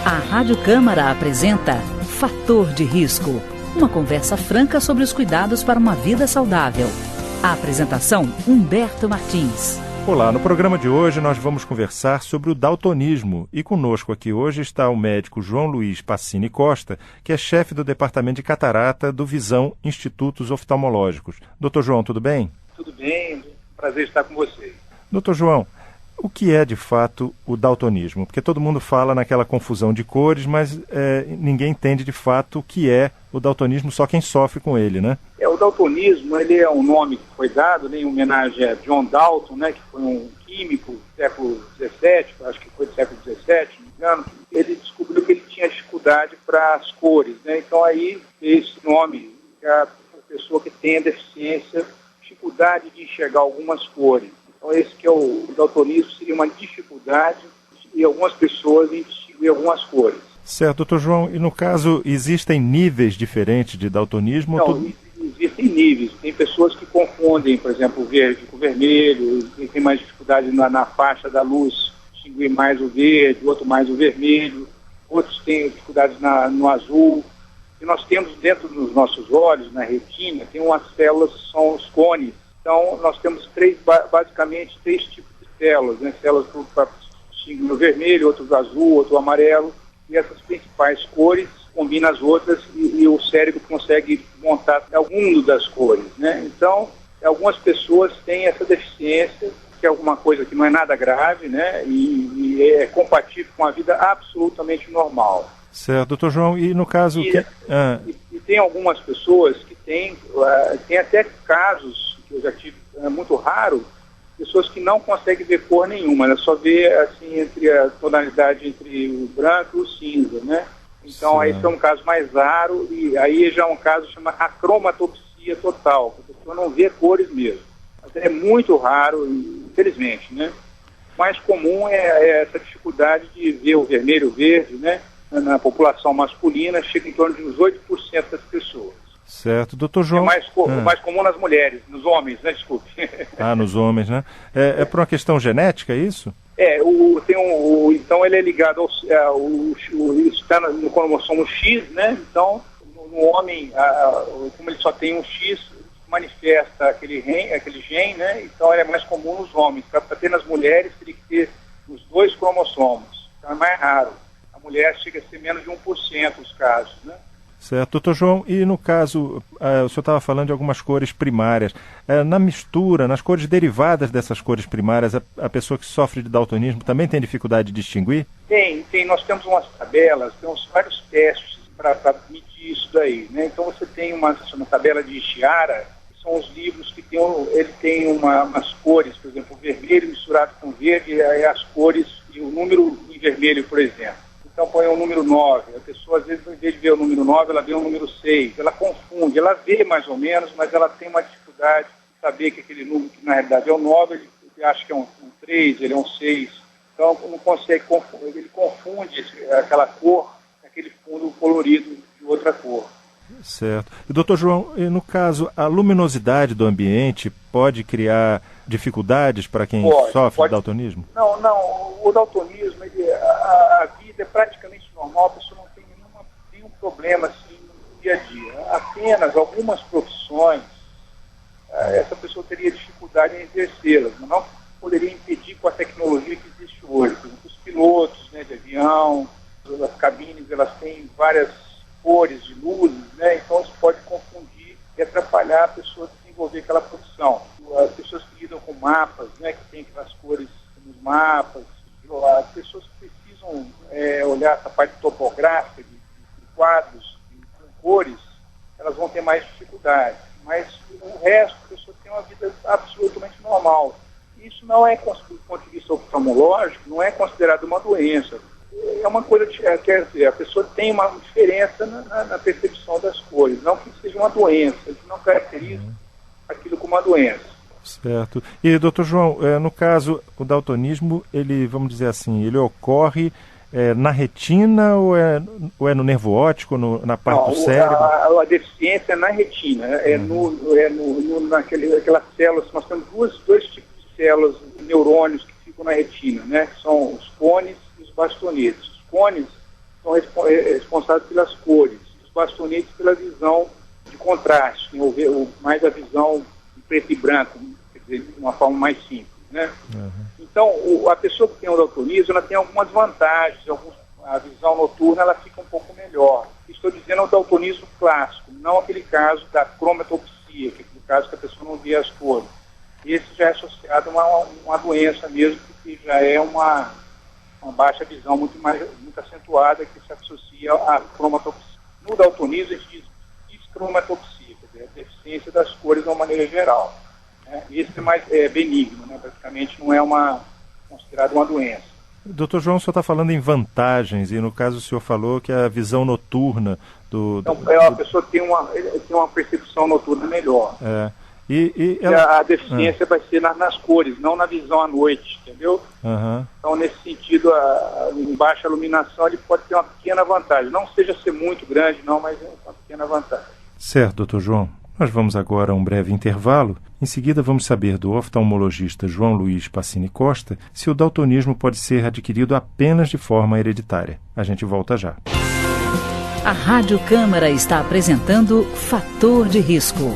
A Rádio Câmara apresenta Fator de Risco, uma conversa franca sobre os cuidados para uma vida saudável. A apresentação, Humberto Martins. Olá, no programa de hoje nós vamos conversar sobre o daltonismo e conosco aqui hoje está o médico João Luiz Pacini Costa, que é chefe do Departamento de Catarata do Visão Institutos Oftalmológicos. Doutor João, tudo bem? Tudo bem, prazer estar com você. Doutor João, o que é de fato o daltonismo? Porque todo mundo fala naquela confusão de cores, mas ninguém entende de fato o que é o daltonismo, só quem sofre com ele, né? O daltonismo, ele é um nome que foi dado, né, em homenagem a John Dalton, né, que foi um químico do século XVII, acho que foi do século XVII, se não me engano. Ele descobriu que ele tinha dificuldade para as cores, né? Então aí esse nome, a pessoa que tem a deficiência, dificuldade de enxergar algumas cores. Então esse que é o daltonismo, seria uma dificuldade de algumas pessoas em distinguir algumas cores. Certo, doutor João, e no caso existem níveis diferentes de daltonismo? Não, existem níveis. Tem pessoas que confundem, por exemplo, o verde com o vermelho, e tem mais dificuldade na faixa da luz, distinguir mais o verde, outro mais o vermelho, outros têm dificuldades no azul. E nós temos dentro dos nossos olhos, na retina, tem umas células que são os cones. Então, nós temos basicamente três tipos de células, né? Células para distinguir o vermelho, outro o azul, outro o amarelo, e essas principais cores combinam as outras e o cérebro consegue montar alguma das cores, né? Então, algumas pessoas têm essa deficiência, que é alguma coisa que não é nada grave, né? E é compatível com a vida absolutamente normal. Certo, doutor João, e no caso... E tem algumas pessoas que tem até casos que eu já tive, muito raro, pessoas que não conseguem ver cor nenhuma, ela só vê assim entre a tonalidade entre o branco e o cinza, né? Então aí é um caso mais raro, e aí já é um caso chamado acromatopsia total, que a pessoa não vê cores mesmo. Mas é muito raro, infelizmente, né? O mais comum é essa dificuldade de ver o vermelho e o verde, né? Na população masculina chega em torno de uns 8% das pessoas. Certo, doutor João... É mais comum nas mulheres, nos homens, né? Desculpe. Nos homens, né? É por uma questão genética, é isso? Então ele é ligado isso está no cromossomo X, né? Então, no homem, como ele só tem um X, manifesta aquele gene, né? Então ele é mais comum nos homens. Para ter nas mulheres, teria que ter os dois cromossomos. Então é mais raro. A mulher chega a ser menos de 1% os casos, né? Certo, doutor João, e no caso, o senhor estava falando de algumas cores primárias. Na mistura, nas cores derivadas dessas cores primárias, a pessoa que sofre de daltonismo também tem dificuldade de distinguir? Tem. Nós temos umas tabelas, temos vários testes para medir isso daí, né? Então você tem uma tabela de Chiara, que são os livros que ele tem umas cores, por exemplo, o vermelho misturado com verde, aí as cores e o número em vermelho, por exemplo. Então põe o número 9, a pessoa às vezes, em vez de ver o número 9, ela vê o número 6, ela confunde, ela vê mais ou menos, mas ela tem uma dificuldade de saber que aquele número, que na realidade é o 9, ele acha que é um 3, ele é um 6, então não consegue confundir, ele confunde aquela cor, aquele fundo colorido de outra cor. Certo. E, doutor João, no caso, a luminosidade do ambiente pode criar dificuldades para quem sofre de daltonismo? Não, o daltonismo, a vida é praticamente normal, a pessoa não tem nenhum problema assim, no dia a dia. Apenas algumas profissões, essa pessoa teria dificuldade em exercê-las, mas não poderia impedir com a tecnologia que existe hoje. Por exemplo, os pilotos, né, de avião, as cabines, elas têm várias cores de luzes, né? Então isso pode confundir e atrapalhar a pessoa a desenvolver aquela profissão. As pessoas que lidam com mapas, né, que tem aquelas cores nos mapas, as pessoas que precisam olhar essa parte topográfica de quadros com cores, elas vão ter mais dificuldade. Mas o resto, a pessoa tem uma vida absolutamente normal. Isso não é, do ponto de vista oftalmológico, não é considerado uma doença. É uma coisa, quer dizer, a pessoa tem uma diferença na percepção das cores, não que seja uma doença, ele não caracteriza aquilo como uma doença. Certo. E, doutor João, no caso, o daltonismo, ele, vamos dizer assim, ele ocorre na retina ou é no nervo óptico, na parte do cérebro? A deficiência é na retina, naquelas células, nós temos dois tipos de células, neurônios que ficam na retina, né, que são os cones e os bastonetes. Os cones são responsáveis pelas cores, os bastonetes pela visão de contraste, mais a visão em preto e branco, quer dizer, de uma forma mais simples, né? Então, a pessoa que tem o daltonismo, ela tem algumas vantagens, a visão noturna ela fica um pouco melhor. Estou dizendo o daltonismo clássico, não aquele caso da cromatopsia, que é o caso que a pessoa não vê as cores. Esse já é associado a uma doença mesmo, que já é uma baixa visão muito acentuada, que se associa à cromatopsia. No daltonismo, a gente diz discromatopsia, quer dizer, a deficiência das cores de uma maneira geral. Né? Esse é mais benigno, né? Praticamente não é considerado uma doença. Doutor João, o senhor está falando em vantagens, e no caso o senhor falou que a visão noturna Então, a pessoa tem uma percepção noturna melhor. A deficiência vai ser nas cores, não na visão à noite, entendeu? Então, nesse sentido, em baixa iluminação, ele pode ter uma pequena vantagem. Não seja ser muito grande, não, mas é uma pequena vantagem. Certo, doutor João. Nós vamos agora a um breve intervalo. Em seguida, vamos saber do oftalmologista João Luiz Pacini Costa se o daltonismo pode ser adquirido apenas de forma hereditária. A gente volta já. A Rádio Câmara está apresentando Fator de Risco.